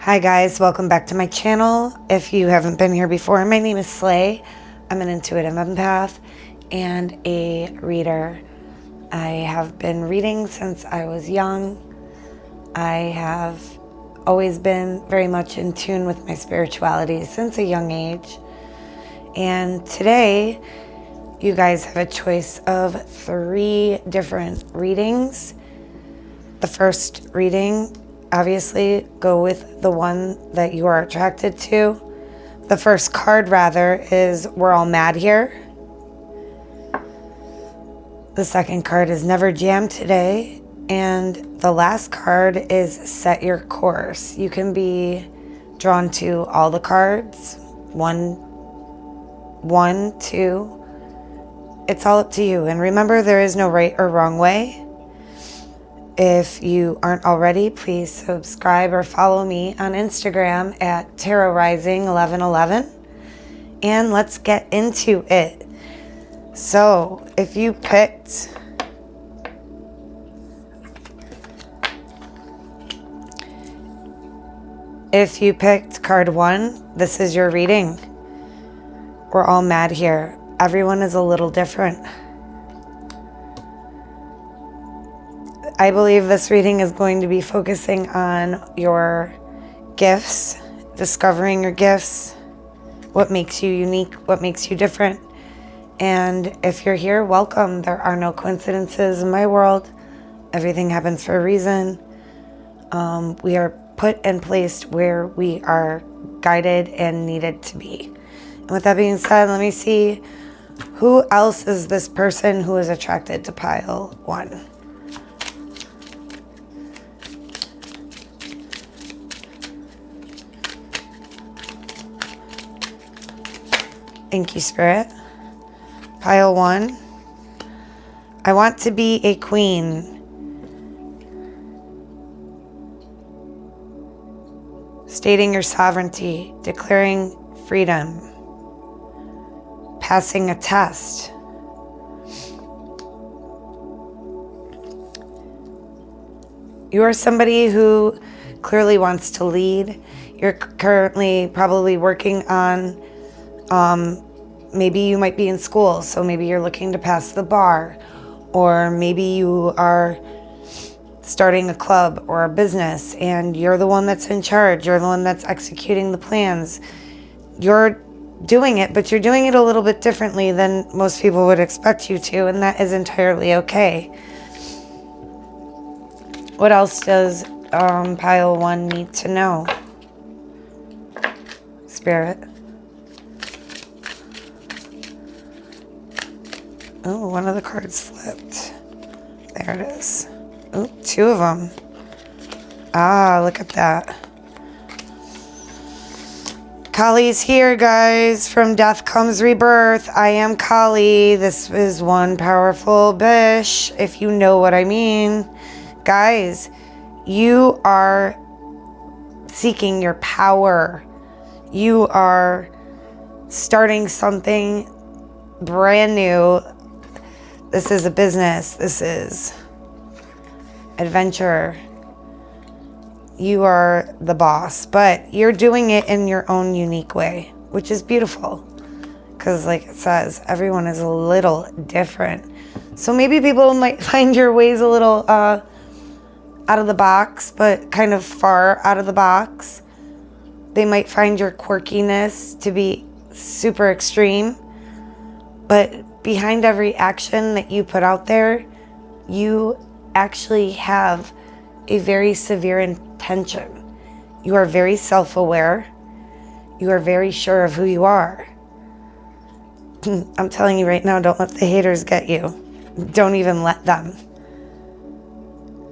Hi guys, welcome back to my channel. If you haven't been here before, my name is Slay. I'm an intuitive empath and a reader. I have been reading since I was young. I have always been very much in tune with my spirituality since a young age. And today, you guys have a choice of 3 different readings. The first reading, obviously, go with the one that you are attracted to. The first card, rather, is We're All Mad Here. The second card is Never Jam Today. And the last card is Set Your Course. You can be drawn to all the cards. One, two. It's all up to you. And remember, there is no right or wrong way. If you aren't already, please subscribe or follow me on Instagram at Tarot Rising 1111. And let's get into it. So, if you picked card 1, this is your reading. We're all mad here. Everyone is a little different. I believe this reading is going to be focusing on your gifts, discovering your gifts, what makes you unique, what makes you different. And if you're here, welcome. There are no coincidences in my world. Everything happens for a reason. We are put and placed where we are guided and needed to be. And with that being said, let me see who else is this person who is attracted to pile 1. Thank you, Spirit. Pile 1. I want to be a queen. Stating your sovereignty, declaring freedom, passing a test. You are somebody who clearly wants to lead. You're currently probably working on maybe you might be in school, so maybe you're looking to pass the bar, or maybe you are starting a club or a business and you're the one that's in charge. You're the one that's executing the plans. You're doing it, but you're doing it a little bit differently than most people would expect you to, and that is entirely okay. What else does pile 1 need to know? Spirit. Oh, one of the cards flipped. There it is. Oh, 2 of them. Ah, look at that. Kali's here, guys. From death comes rebirth. I am Kali. This is one powerful bish, if you know what I mean. Guys, you are seeking your power. You are starting something brand new. This is a business. This is adventure. You are the boss, but you're doing it in your own unique way, which is beautiful. Because like it says, everyone is a little different. So maybe people might find your ways a little out of the box, but kind of far out of the box. They might find your quirkiness to be super extreme, but behind every action that you put out there, you actually have a very severe intention. You are very self-aware. You are very sure of who you are. I'm telling you right now, don't let the haters get you. Don't even let them.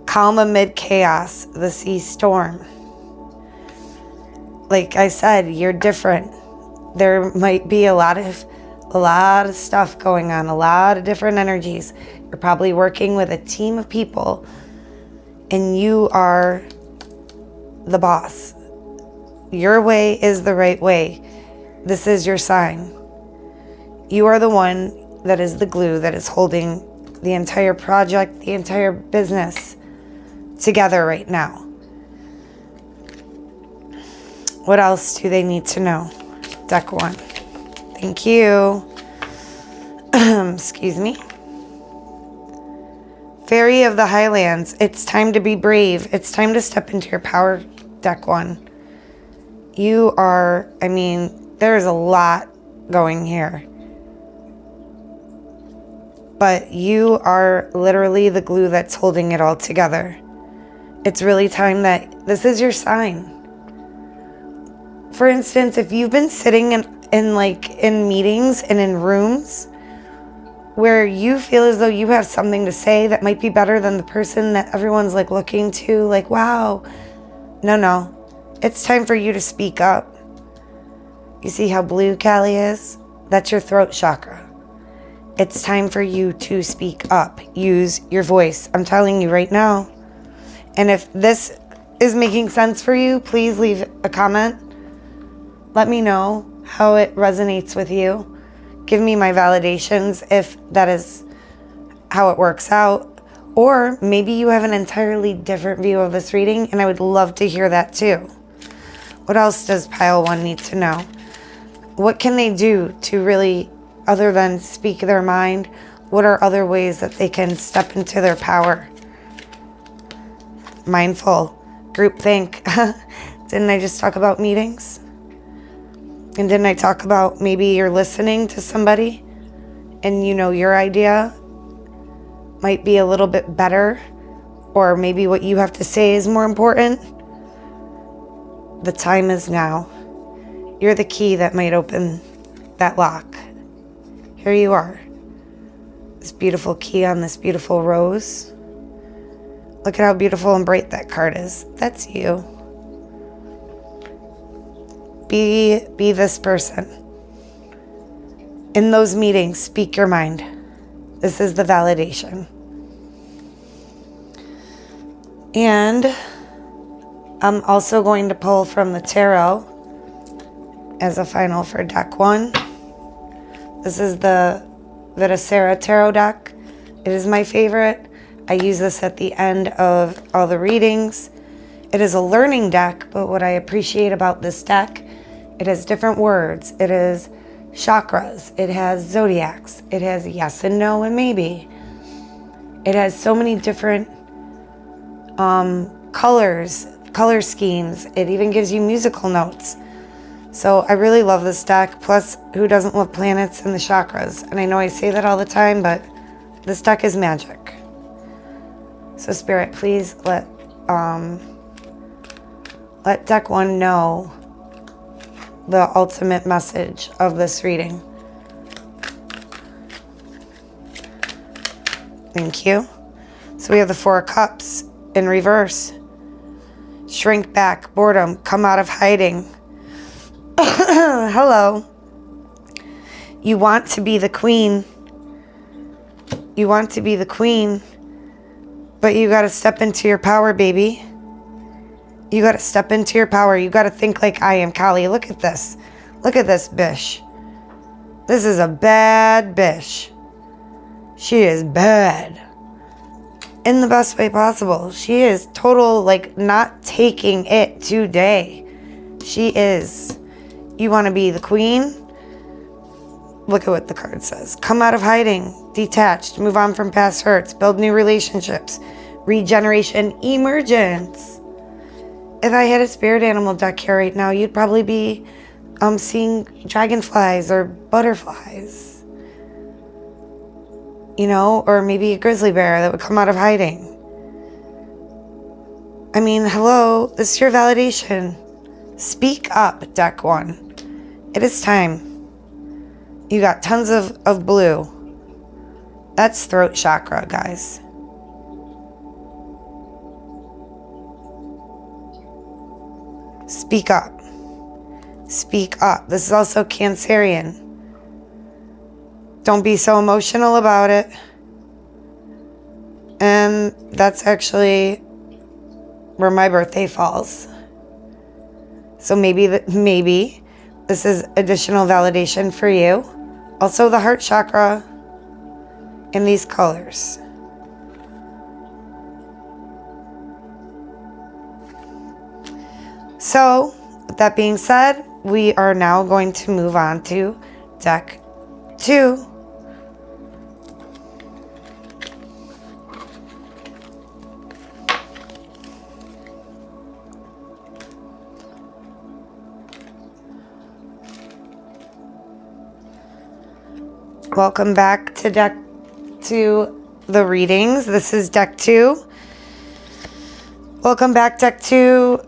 Calm amid chaos, the sea storm. Like I said, you're different. There might be a lot of stuff going on, a lot of different energies. You're probably working with a team of people and you are the boss. Your way is the right way. This is your sign. You are the one that is the glue that is holding the entire project, the entire business together right now. What else do they need to know? Deck 1. Thank you. Excuse me. Fairy of the Highlands. It's time to be brave. It's time to step into your power, Deck 1. You are, there's a lot going here. But you are literally the glue that's holding it all together. It's really time that this is your sign. For instance, if you've been sitting in meetings and in rooms where you feel as though you have something to say that might be better than the person that everyone's looking to, wow. No. It's time for you to speak up. You see how blue Callie is? That's your throat chakra. It's time for you to speak up. Use your voice. I'm telling you right now. And if this is making sense for you, please leave a comment. Let me know how it resonates with you. Give me my validations if that is how it works out. Or maybe you have an entirely different view of this reading, and I would love to hear that too. What else does pile 1 need to know? What can they do to really, other than speak their mind, what are other ways that they can step into their power? Mindful, groupthink. Didn't I just talk about meetings? And didn't I talk about maybe you're listening to somebody and your idea might be a little bit better, or maybe what you have to say is more important? The time is now. You're the key that might open that lock. Here you are. This beautiful key on this beautiful rose. Look at how beautiful and bright that card is. That's you. Be this person. In those meetings, speak your mind. This is the validation. And I'm also going to pull from the tarot as a final for deck 1. This is the Vitasera tarot deck. It is my favorite. I use this at the end of all the readings. It is a learning deck, but what I appreciate about this deck, it has different words. It is chakras. It has zodiacs. It has yes and no and maybe. It has so many different colors, color schemes. It even gives you musical notes. So I really love this deck. Plus, who doesn't love planets and the chakras? And I know I say that all the time, but this deck is magic. So Spirit, please let deck 1 know the ultimate message of this reading. Thank you. So we have the 4 of Cups in reverse. Shrink back, boredom, come out of hiding. Hello. You want to be the queen. You want to be the queen, but you got to step into your power, baby. You got to step into your power. You got to think like I am, Callie. Look at this. Look at this bish. This is a bad bish. She is bad. In the best way possible. She is total, not taking it today. She is. You want to be the queen? Look at what the card says. Come out of hiding. Detached. Move on from past hurts. Build new relationships. Regeneration. Emergence. If I had a spirit animal deck here right now, you'd probably be seeing dragonflies or butterflies. Or maybe a grizzly bear that would come out of hiding. Hello, this is your validation. Speak up, deck 1. It is time. You got tons of blue. That's throat chakra, guys. Speak up. Speak up. This is also Cancerian. Don't be so emotional about it. And that's actually where my birthday falls. So maybe this is additional validation for you. Also the heart chakra in these colors. So With that being said, we are now going to move on to deck 2. Welcome back to deck 2, the readings. This is deck 2. Welcome back, deck 2.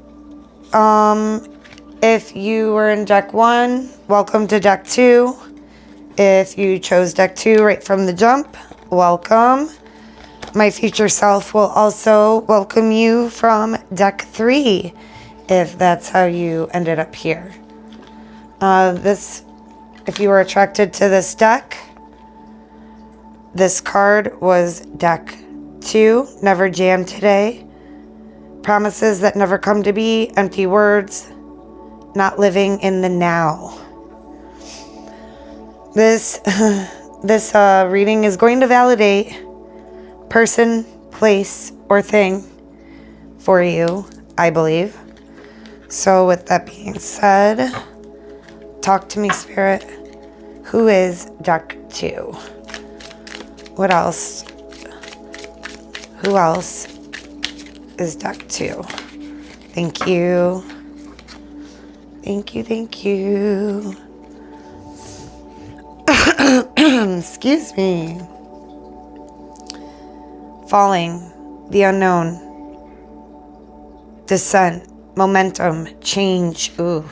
If you were in deck 1, welcome to deck 2. If you chose deck 2 right from the jump, welcome. My future self will also welcome you from deck 3, if that's how you ended up here. If you were attracted to this deck, this card was deck 2, Never Jam Today. Promises that never come to be, empty words, not living in the now. This reading is going to validate person, place, or thing for you, I believe. So with that being said, talk to me, Spirit. Who is deck 2? What else? Who else is deck 2? Thank you. Thank you, thank you. Excuse me. Falling, the unknown, descent, momentum, change. Ooh.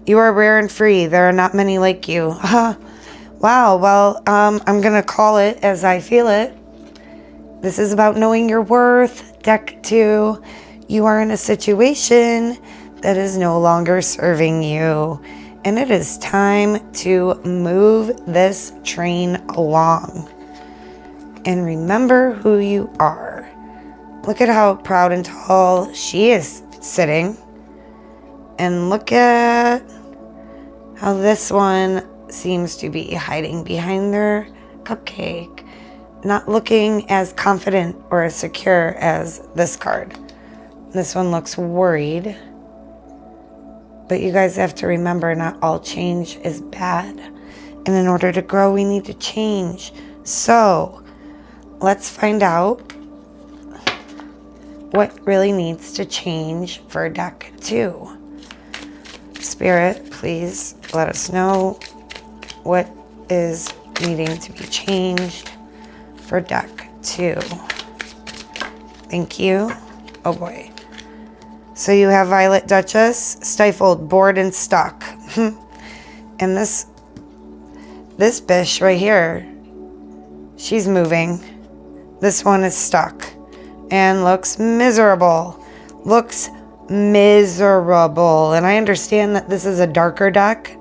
You are rare and free. There are not many like you. Wow, well, I'm going to call it as I feel it. This is about knowing your worth. Deck 2, you are in a situation that is no longer serving you. And it is time to move this train along. And remember who you are. Look at how proud and tall she is sitting. And look at how this one seems to be hiding behind their cupcake, not looking as confident or as secure as this card. This one looks worried. But you guys have to remember, not all change is bad. And in order to grow, we need to change. So let's find out what really needs to change for deck 2. Spirit, please let us know what is needing to be changed for deck 2. Thank you. Oh boy. So you have Violet Duchess, stifled, bored, and stuck. And this bish right here, she's moving. This one is stuck and looks miserable. Looks miserable. And I understand that this is a darker deck,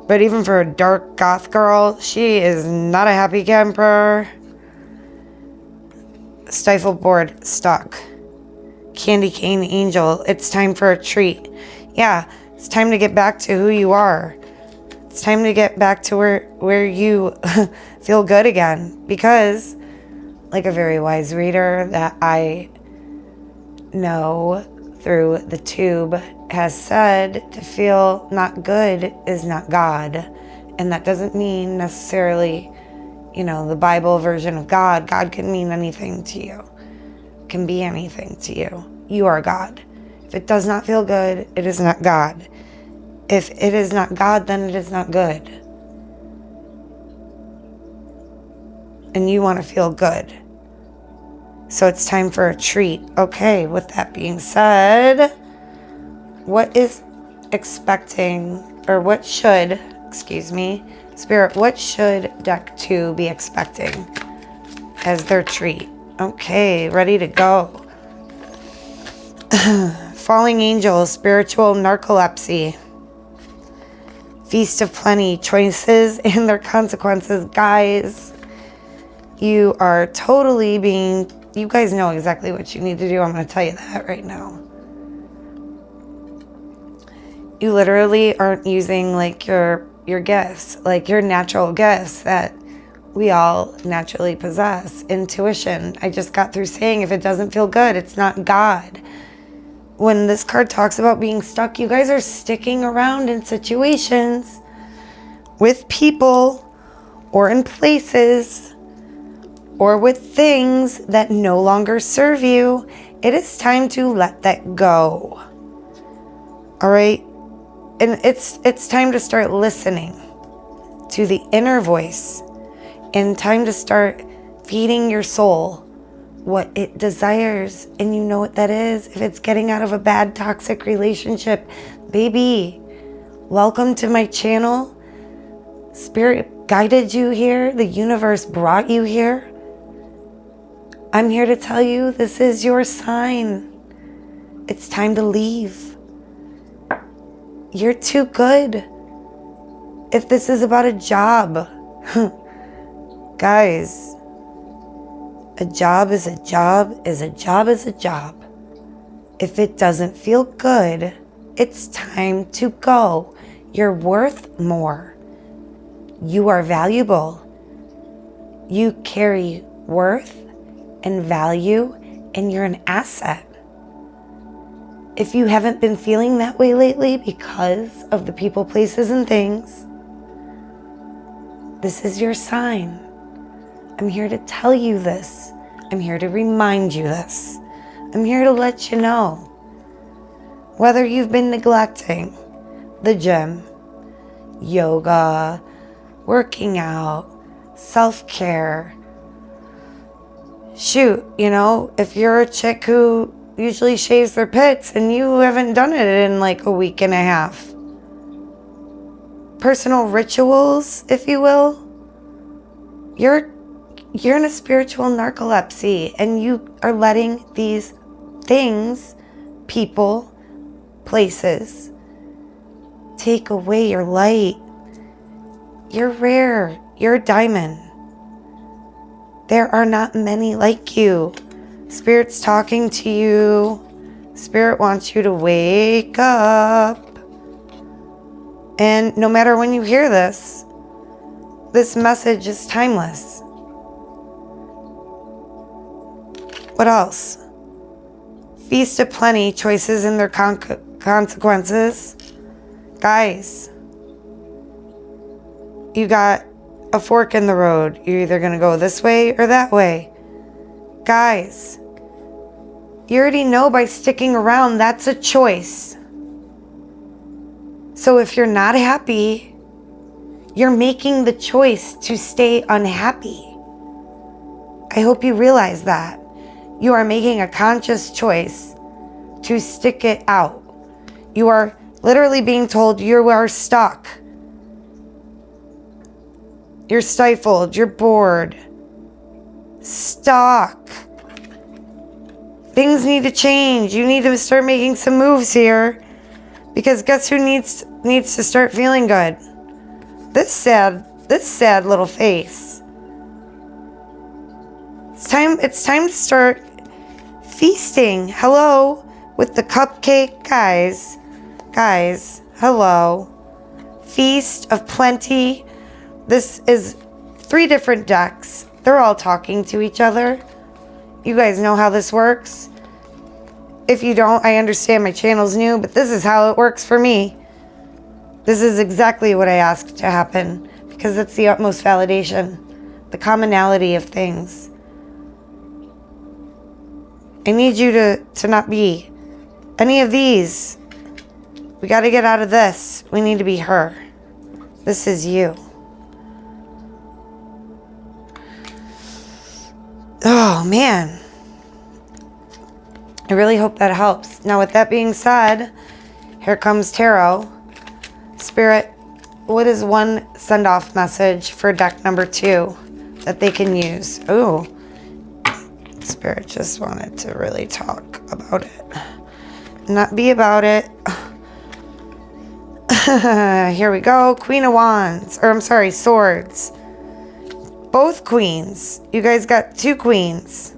but even for a dark goth girl, she is not a happy camper. Stifled, bored, stuck. Candy cane angel, it's time for a treat. Yeah, it's time to get back to who you are. It's time to get back to where you feel good again. Because, like a very wise reader that I know through the tube has said, to feel not good is not God. And that doesn't mean necessarily, the Bible version of God. God can mean anything to you. Can be anything to you. You are God. If it does not feel good, it is not God. If it is not God, then it is not good. And you want to feel good. So it's time for a treat. Okay, with that being said, what is expecting, or what should, Spirit, what should deck 2 be expecting as their treat? Okay, ready to go. Falling angels, spiritual narcolepsy. Feast of plenty, choices and their consequences. Guys, you are totally you guys know exactly what you need to do. I'm going to tell you that right now. You literally aren't using like your gifts, like your natural gifts that we all naturally possess. Intuition. I just got through saying if it doesn't feel good, it's not God. when this card talks about being stuck, you guys are sticking around in situations with people or in places or with things that no longer serve you. It is time to let that go. All right? And it's time to start listening to the inner voice, and time to start feeding your soul what it desires. And you know what that is. If it's getting out of a bad toxic relationship, baby, welcome to my channel. Spirit guided you here. The universe brought you here. I'm here to tell you this is your sign. It's time to leave. You're too good. If this is about a job, guys, a job is a job is a job is a job. If it doesn't feel good, it's time to go. You're worth more. You are valuable. You carry worth and value, and you're an asset. If you haven't been feeling that way lately because of the people, places, and things, this is your sign. I'm here to tell you this. I'm here to remind you this. I'm here to let you know. Whether you've been neglecting the gym, yoga, working out, self-care. Shoot, if you're a chick who usually shaves their pits and you haven't done it in like a week and a half. Personal rituals, if you will. You're in a spiritual narcolepsy, and you are letting these things, people, places, take away your light. You're rare. You're a diamond. There are not many like you. Spirit's talking to you. Spirit wants you to wake up. And no matter when you hear this message is timeless. What else? Feast of plenty, choices and their consequences. Guys, you got a fork in the road. You're either going to go this way or that way. Guys, you already know by sticking around, that's a choice. So if you're not happy, you're making the choice to stay unhappy. I hope you realize that. You are making a conscious choice to stick it out. You are literally being told you are stuck. You're stifled. You're bored. Stuck. Things need to change. You need to start making some moves here. Because guess who needs to start feeling good? This sad little face. It's time to start feasting. Hello, with the cupcake guys. Guys, hello. Feast of plenty. This is 3 different decks. They're all talking to each other. You guys know how this works. If you don't, I understand my channel's new, but this is how it works for me. This is exactly what I asked to happen, because it's the utmost validation, the commonality of things. I need you to not be any of these. We got to get out of this. We need to be her. This is you. Oh, man. I really hope that helps. Now, with that being said, here comes tarot. Spirit, what is one send-off message for deck number 2 that they can use? Oh, Spirit just wanted to really talk about it. Not be about it. Here we go. Queen of Wands. Or I'm sorry, Swords. Both queens. You guys got 2 queens.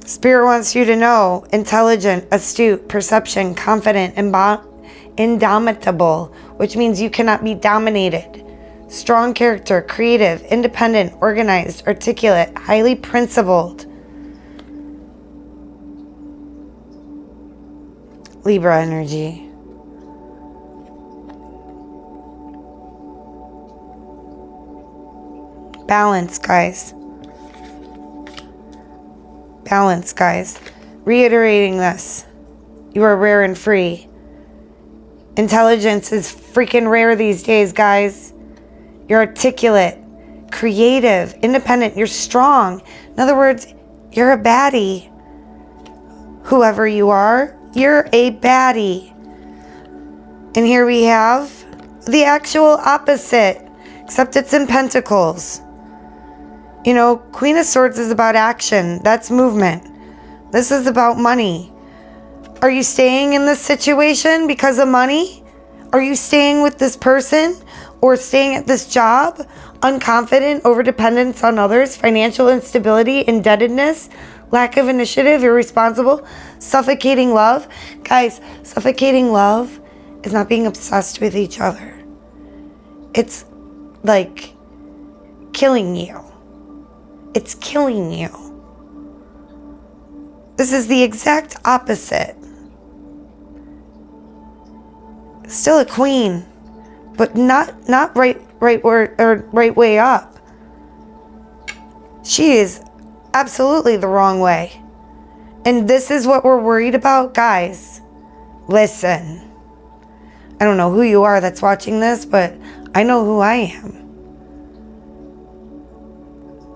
Spirit wants you to know, intelligent, astute, perception, confident, indomitable, which means you cannot be dominated. Strong character, creative, independent, organized, articulate, highly principled. Libra energy. Balance, guys. Balance, guys. Reiterating this. You are rare and free. Intelligence is freaking rare these days, guys. You're articulate, creative, independent. You're strong. In other words, you're a baddie. Whoever you are, you're a baddie. And here we have the actual opposite, except it's in Pentacles. You know, Queen of Swords is about action. That's movement. This is about money. Are you staying in this situation because of money? Are you staying with this person or staying at this job? Unconfident, overdependence on others, financial instability, indebtedness, lack of initiative, irresponsible, suffocating love. Guys, suffocating love is not being obsessed with each other. It's like killing you. It's killing you. This is the exact opposite. Still a queen, but not right way up. She is absolutely the wrong way. And this is what we're worried about, guys. Listen. I don't know who you are that's watching this, but I know who I am.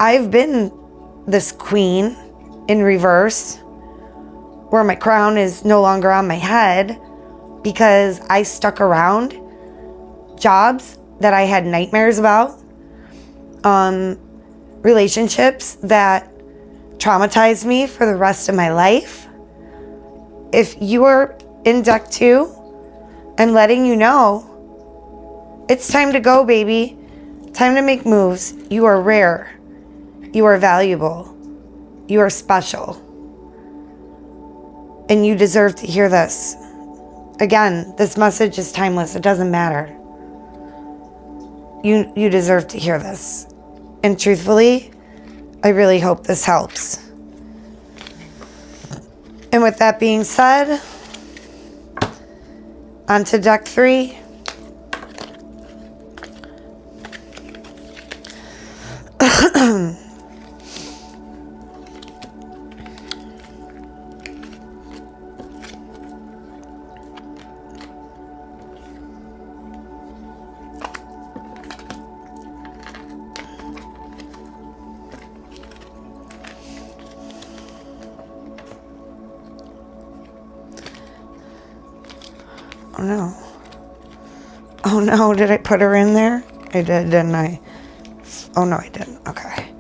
I've been this queen in reverse, where my crown is no longer on my head because I stuck around jobs that I had nightmares about, relationships that traumatized me for the rest of my life. If you are in deck 2, I'm letting you know it's time to go, baby. Time to make moves. You are rare. You are valuable. You are special. And you deserve to hear this. Again, this message is timeless. It doesn't matter. You deserve to hear this. And truthfully, I really hope this helps. And with that being said, on to deck 3. Oh no. Oh no, did I put her in there? I did, didn't I? Oh no, I didn't. Okay.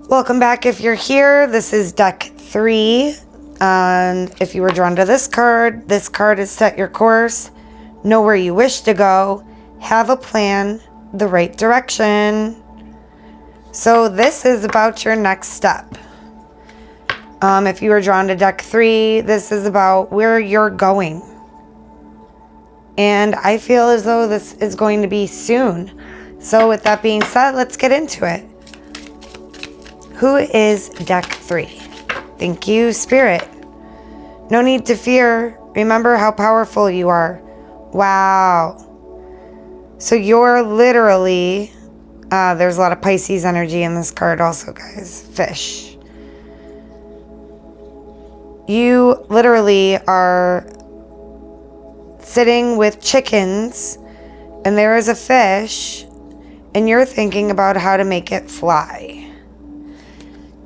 Welcome back if you're here. This is deck 3. And if you were drawn to this card is set your course, know where you wish to go, have a plan, the right direction. So this is about your next step. If you were drawn to deck 3, this is about where you're going. And I feel as though this is going to be soon. So with that being said, let's get into it. Who is deck 3? Thank you, Spirit. No need to fear. Remember how powerful you are. Wow. So you're literally, there's a lot of Pisces energy in this card also, guys. Fish. You literally are sitting with chickens and there is a fish and you're thinking about how to make it fly.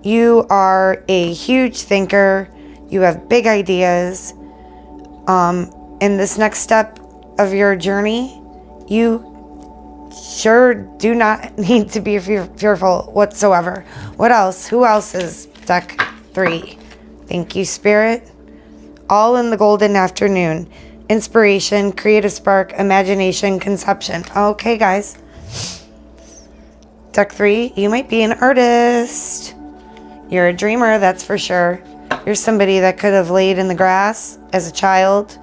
You are a huge thinker. You have big ideas. In this next step of your journey, you sure do not need to be fearful whatsoever. What else? Who else is deck 3? Thank you, Spirit. All in the golden afternoon. Inspiration, creative spark, imagination, conception. Okay, guys. Deck 3, you might be an artist. You're a dreamer, that's for sure. You're somebody that could have laid in the grass as a child,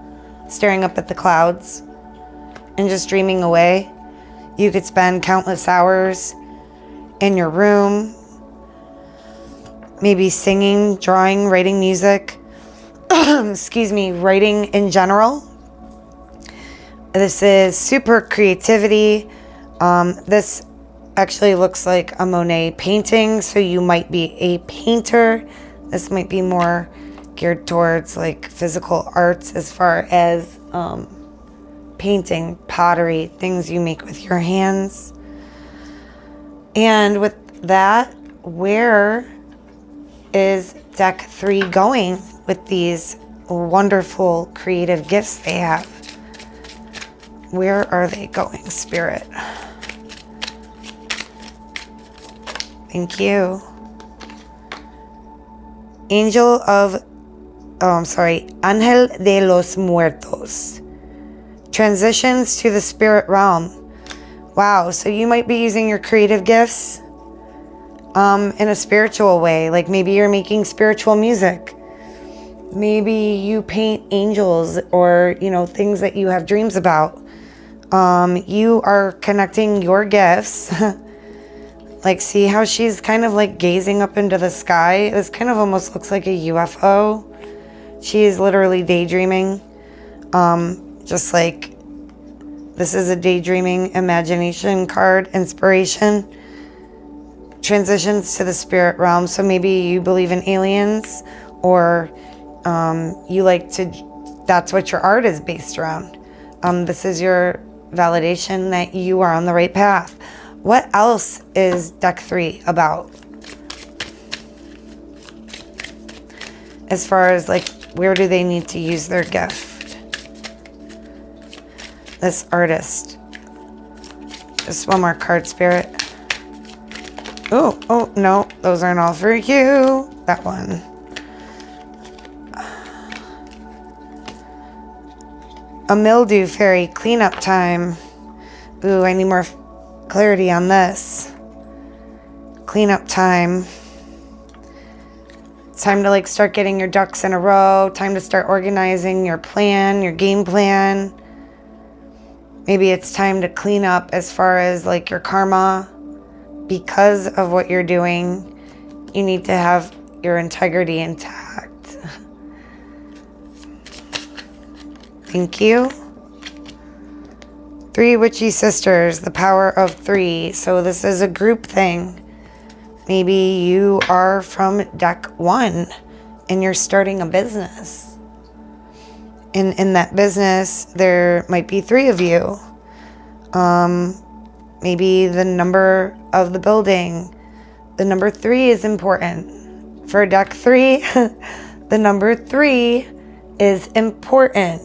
staring up at the clouds. and just dreaming away. You could spend countless hours in your room, maybe singing, drawing, writing music, writing in general. This is super creativity. This actually looks like a Monet painting, so you might be a painter. This might be more geared towards like physical arts as far as painting, pottery, things you make with your hands. And with that, where is deck 3 going with these wonderful creative gifts they have? Where are they going, Spirit? Thank you. Angel de los Muertos. Transitions to the spirit realm. Wow, so you might be using your creative gifts in a spiritual way. Like maybe you're making spiritual music. Maybe you paint angels or, things that you have dreams about. You are connecting your gifts. Like, see how she's kind of like gazing up into the sky? This kind of almost looks like a UFO. She is literally daydreaming. Just like this is a daydreaming imagination card, inspiration. Transitions to the spirit realm. So maybe you believe in aliens, or you like to, that's what your art is based around. This is your validation that you are on the right path. What else is deck 3 about? As far as like, where do they need to use their gift? This artist. Just one more card, Spirit. Oh, no, those aren't all for you. That one. A mildew fairy, cleanup time. Ooh, I need more clarity on this. Cleanup time. It's time to like start getting your ducks in a row. Time to start organizing your plan, your game plan. Maybe it's time to clean up as far as like your karma. Because of what you're doing, you need to have your integrity intact. Thank you. 3 witchy sisters, the power of 3. So this is a group thing. Maybe you are from deck 1 and you're starting a business. In that business, there might be 3 of you. Maybe the number of the building. The number 3 is important. For deck 3, the number 3 is important.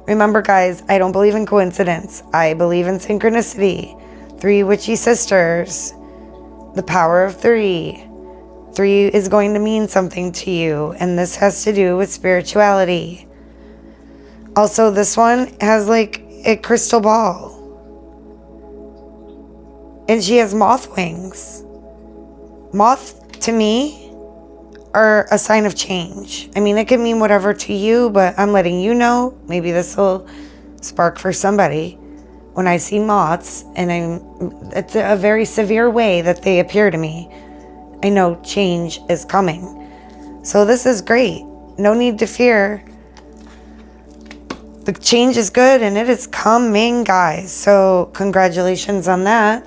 Remember, guys, I don't believe in coincidence. I believe in synchronicity. 3 witchy sisters. The power of 3. 3 is going to mean something to you, and this has to do with spirituality. Also, this one has like a crystal ball. And she has moth wings. Moth, to me, are a sign of change. I mean, it can mean whatever to you, but I'm letting you know. Maybe this will spark for somebody. When I see moths, and it's a very severe way that they appear to me, I know change is coming. So this is great. No need to fear. The change is good and it is coming, guys. So congratulations on that.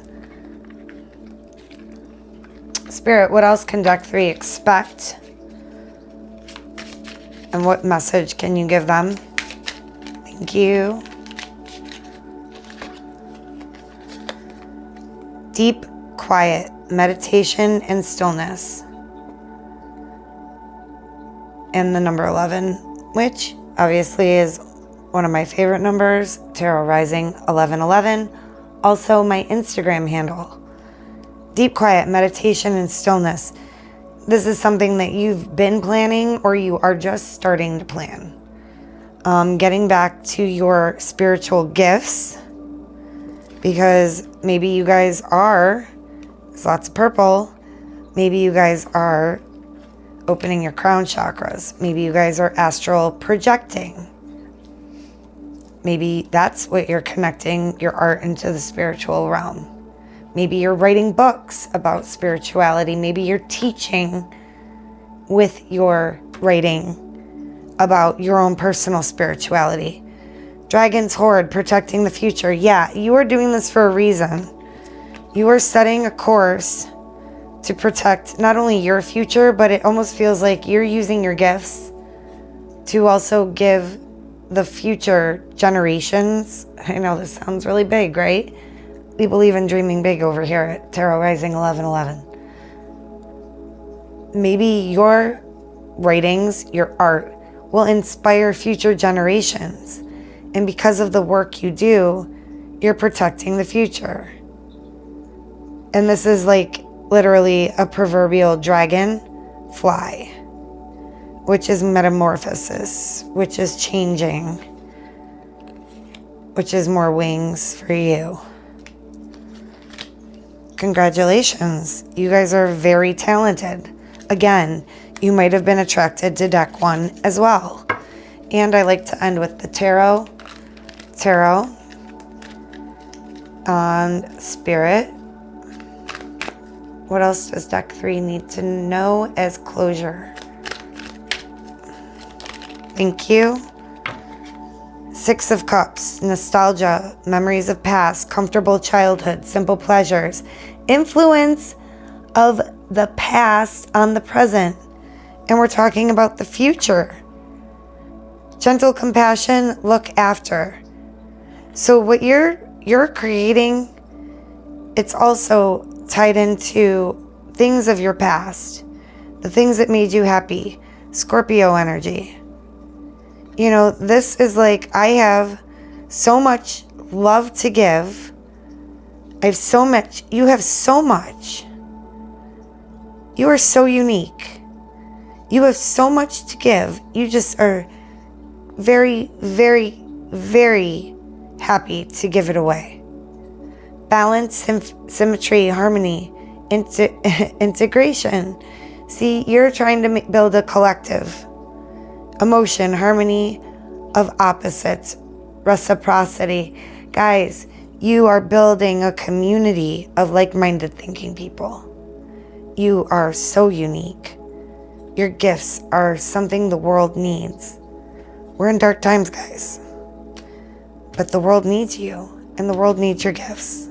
Spirit, what else can deck 3 expect? And what message can you give them? Thank you. Deep, quiet, meditation, and stillness. And the number 11, which obviously is one of my favorite numbers, Tarot Rising 1111. Also my Instagram handle. Deep, quiet, meditation, and stillness. This is something that you've been planning or you are just starting to plan. Getting back to your spiritual gifts, because maybe you guys are, there's lots of purple, maybe you guys are opening your crown chakras. Maybe you guys are astral projecting. Maybe that's what you're connecting your art into the spiritual realm. Maybe you're writing books about spirituality. Maybe you're teaching with your writing about your own personal spirituality. Dragon's Horde, protecting the future. Yeah, you are doing this for a reason. You are setting a course to protect not only your future, but it almost feels like you're using your gifts to also give the future generations. I know this sounds really big, right? We believe in dreaming big over here at Tarot Rising 1111. Maybe your writings, your art, will inspire future generations. And because of the work you do, you're protecting the future. And this is like literally a proverbial dragon fly, which is metamorphosis, which is changing, which is more wings for you. Congratulations. You guys are very talented. Again, you might have been attracted to deck 1 as well. And I like to end with the tarot. On Spirit. What else does deck 3 need to know as closure? Thank you. 6 of Cups, nostalgia, memories of past, comfortable childhood, simple pleasures, influence of the past on the present. And we're talking about the future. Gentle compassion, look after. So what you're creating, it's also tied into things of your past, the things that made you happy. Scorpio energy. You know, this is like, I have so much love to give. I have so much. You have so much. You are so unique. You have so much to give. You just are very, very, very happy to give it away. Balance, symmetry, harmony, integration. See, you're trying to build a collective. Emotion, harmony of opposites, reciprocity. Guys, you are building a community of like-minded thinking people. You are so unique. Your gifts are something the world needs. We're in dark times, guys. But the world needs you, and the world needs your gifts.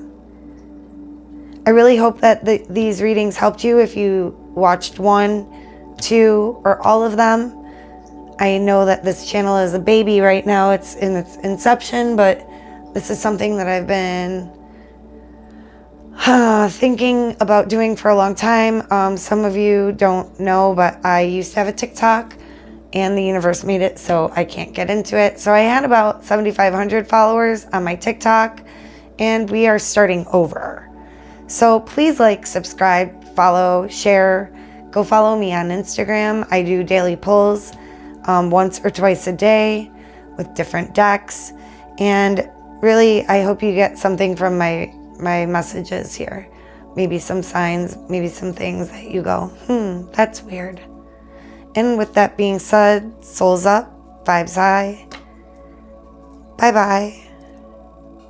I really hope that these readings helped you if you watched 1, 2, or all of them. I know that this channel is a baby right now. It's in its inception, but this is something that I've been thinking about doing for a long time. Some of you don't know, but I used to have a TikTok, and the universe made it so I can't get into it. So I had about 7,500 followers on my TikTok, and we are starting over. So please like, subscribe, follow, share. Go follow me on Instagram. I do daily pulls once or twice a day with different decks. And really, I hope you get something from my messages here. Maybe some signs, maybe some things that you go, that's weird. And with that being said, souls up, vibes high. Bye-bye.